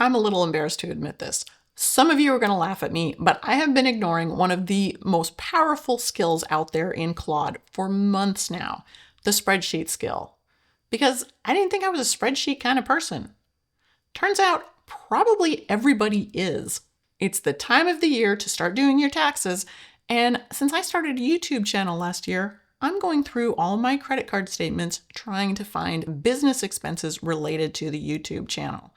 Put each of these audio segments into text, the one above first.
I'm a little embarrassed to admit this. Some of you are going to laugh at me, but I have been ignoring one of the most powerful skills out there in Claude for months now, the spreadsheet skill. Because I didn't think I was a spreadsheet kind of person. Turns out, probably everybody is. It's the time of the year to start doing your taxes, and since I started a YouTube channel last year, I'm going through all my credit card statements trying to find business expenses related to the YouTube channel.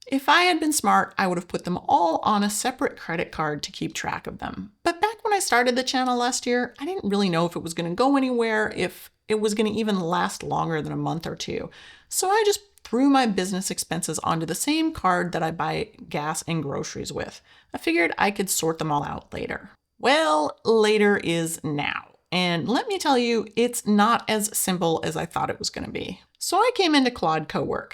If I had been smart, I would have put them all on a separate credit card to keep track of them. But back when I started the channel last year, I didn't really know if it was going to go anywhere, if it was going to even last longer than a month or two. So I just threw my business expenses onto the same card that I buy gas and groceries with. I figured I could sort them all out later. Well, later is now. And let me tell you, it's not as simple as I thought it was going to be. So I came into Claude Cowork.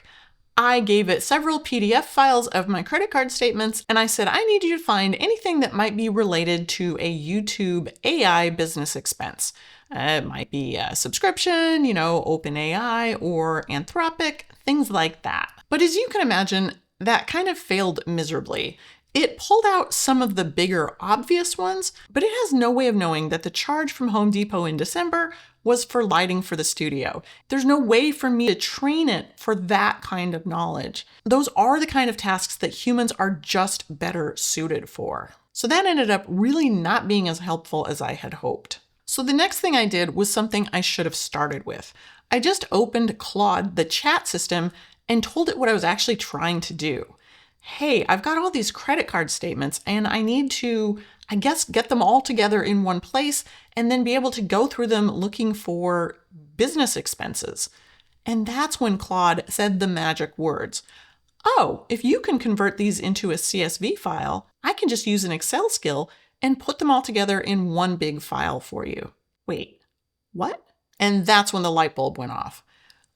I gave it several PDF files of my credit card statements, and I said, I need you to find anything that might be related to a YouTube AI business expense. It might be a subscription, OpenAI or Anthropic, things like that. But as you can imagine, that kind of failed miserably. It pulled out some of the bigger obvious ones, but it has no way of knowing that the charge from Home Depot in December was for lighting for the studio. There's no way for me to train it for that kind of knowledge. Those are the kind of tasks that humans are just better suited for. So that ended up really not being as helpful as I had hoped. So the next thing I did was something I should have started with. I just opened Claude, the chat system, and told it what I was actually trying to do. Hey, I've got all these credit card statements and I need to, get them all together in one place and then be able to go through them looking for business expenses. And that's when Claude said the magic words. Oh, if you can convert these into a CSV file, I can just use an Excel skill and put them all together in one big file for you. Wait, what? And that's when the light bulb went off.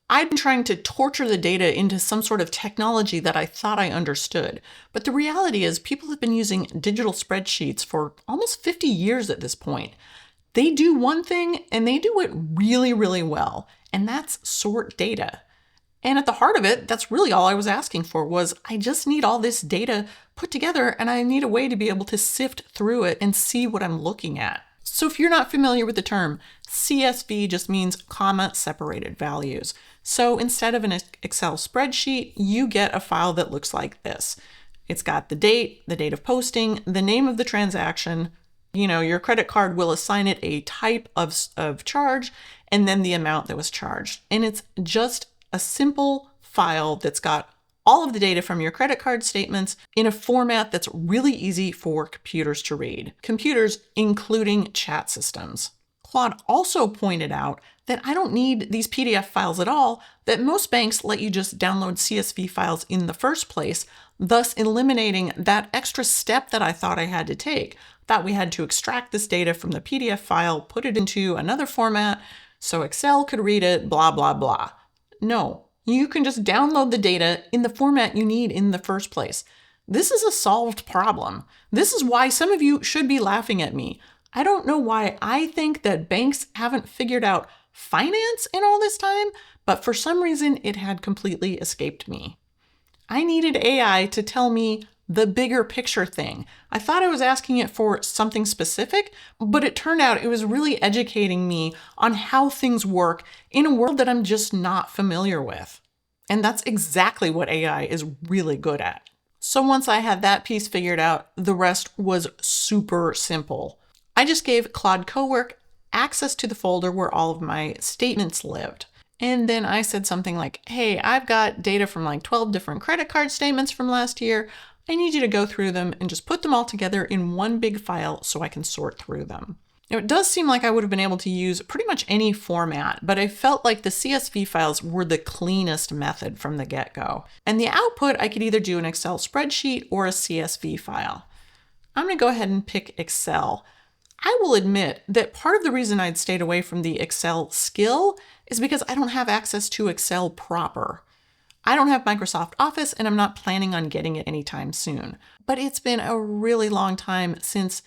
I'd been trying to torture the data into some sort of technology that I thought I understood. But the reality is people have been using digital spreadsheets for almost 50 years at this point. They do one thing and they do it really, really well, and that's sort data. And at the heart of it, that's really all I was asking for was I just need all this data put together and I need a way to be able to sift through it and see what I'm looking at. So if you're not familiar with the term, CSV just means comma-separated values. So instead of an Excel spreadsheet, you get a file that looks like this. It's got the date of posting, the name of the transaction, your credit card will assign it a type of charge, and then the amount that was charged. And it's just a simple file that's got all of the data from your credit card statements in a format that's really easy for computers to read. Computers, including chat systems. Claude also pointed out that I don't need these PDF files at all, that most banks let you just download CSV files in the first place, thus eliminating that extra step that I thought I had to take. Thought we had to extract this data from the PDF file, put it into another format, so Excel could read it, blah, blah, blah. No, you can just download the data in the format you need in the first place. This is a solved problem. This is why some of you should be laughing at me. I don't know why I think that banks haven't figured out finance in all this time, but for some reason it had completely escaped me. I needed AI to tell me the bigger picture thing. I thought I was asking it for something specific, but it turned out it was really educating me on how things work in a world that I'm just not familiar with. And that's exactly what AI is really good at. So once I had that piece figured out, the rest was super simple. I just gave Claude Cowork access to the folder where all of my statements lived. And then I said something like, hey, I've got data from like 12 different credit card statements from last year. I need you to go through them and just put them all together in one big file so I can sort through them. Now, it does seem like I would have been able to use pretty much any format, but I felt like the CSV files were the cleanest method from the get-go. And the output, I could either do an Excel spreadsheet or a CSV file. I'm going to go ahead and pick Excel. I will admit that part of the reason I'd stayed away from the Excel skill is because I don't have access to Excel proper. I don't have Microsoft Office and I'm not planning on getting it anytime soon. But it's been a really long time since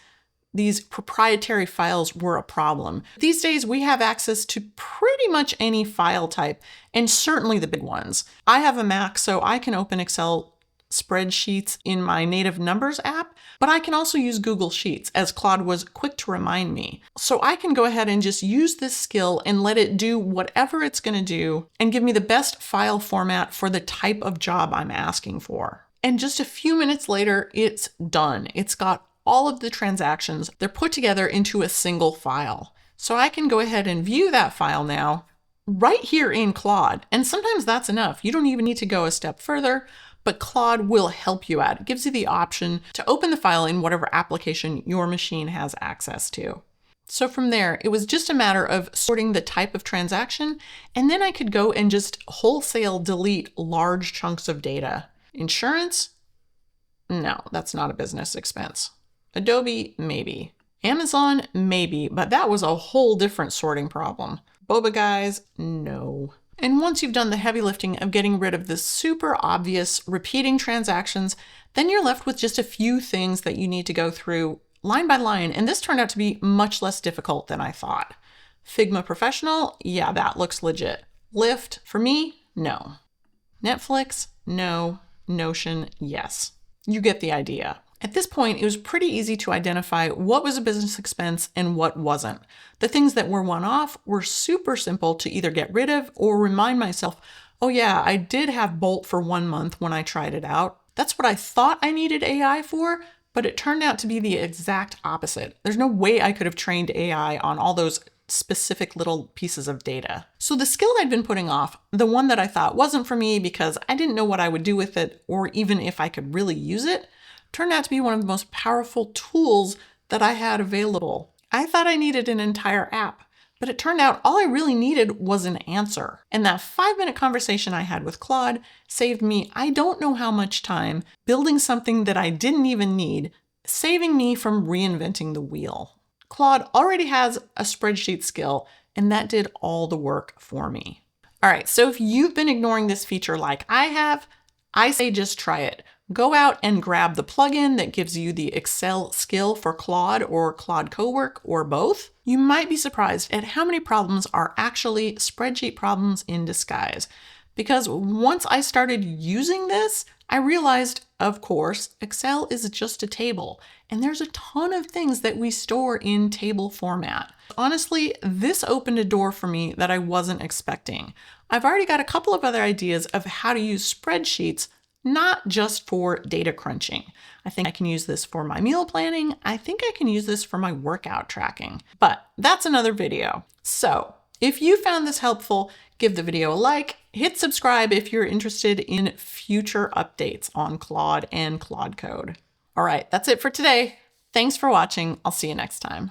these proprietary files were a problem. These days we have access to pretty much any file type and certainly the big ones. I have a Mac, so I can open Excel spreadsheets in my native Numbers app, but I can also use Google Sheets, as Claude was quick to remind me. So I can go ahead and just use this skill and let it do whatever it's going to do and give me the best file format for the type of job I'm asking for. And just a few minutes later, it's done. It's got all of the transactions. They're put together into a single file. So I can go ahead and view that file now right here in Claude. And sometimes that's enough. You don't even need to go a step further, but Claude will help you out. It gives you the option to open the file in whatever application your machine has access to. So from there, it was just a matter of sorting the type of transaction, and then I could go and just wholesale delete large chunks of data. Insurance? No, that's not a business expense. Adobe? Maybe. Amazon? Maybe, but that was a whole different sorting problem. Boba guys? No. And once you've done the heavy lifting of getting rid of the super obvious repeating transactions, then you're left with just a few things that you need to go through line by line, and this turned out to be much less difficult than I thought. Figma Professional? Yeah, that looks legit. Lyft? For me? No. Netflix? No. Notion? Yes. You get the idea. At this point, it was pretty easy to identify what was a business expense and what wasn't. The things that were one-off were super simple to either get rid of or remind myself, oh yeah, I did have Bolt for 1 month when I tried it out. That's what I thought I needed AI for, but it turned out to be the exact opposite. There's no way I could have trained AI on all those specific little pieces of data. So the skill I'd been putting off, the one that I thought wasn't for me because I didn't know what I would do with it or even if I could really use it, turned out to be one of the most powerful tools that I had available. I thought I needed an entire app, but it turned out all I really needed was an answer. And that 5-minute conversation I had with Claude saved me I don't know how much time building something that I didn't even need, saving me from reinventing the wheel. Claude already has a spreadsheet skill, and that did all the work for me. All right, so if you've been ignoring this feature like I have, I say just try it. Go out and grab the plugin that gives you the Excel skill for Claude or Claude Cowork or both. You might be surprised at how many problems are actually spreadsheet problems in disguise. Because once I started using this, I realized, of course, Excel is just a table, and there's a ton of things that we store in table format. Honestly, this opened a door for me that I wasn't expecting. I've already got a couple of other ideas of how to use spreadsheets, not just for data crunching. I think I can use this for my meal planning. I think I can use this for my workout tracking, but that's another video. So if you found this helpful, give the video a like, hit subscribe if you're interested in future updates on Claude and Claude Code. All right, that's it for today. Thanks for watching. I'll see you next time.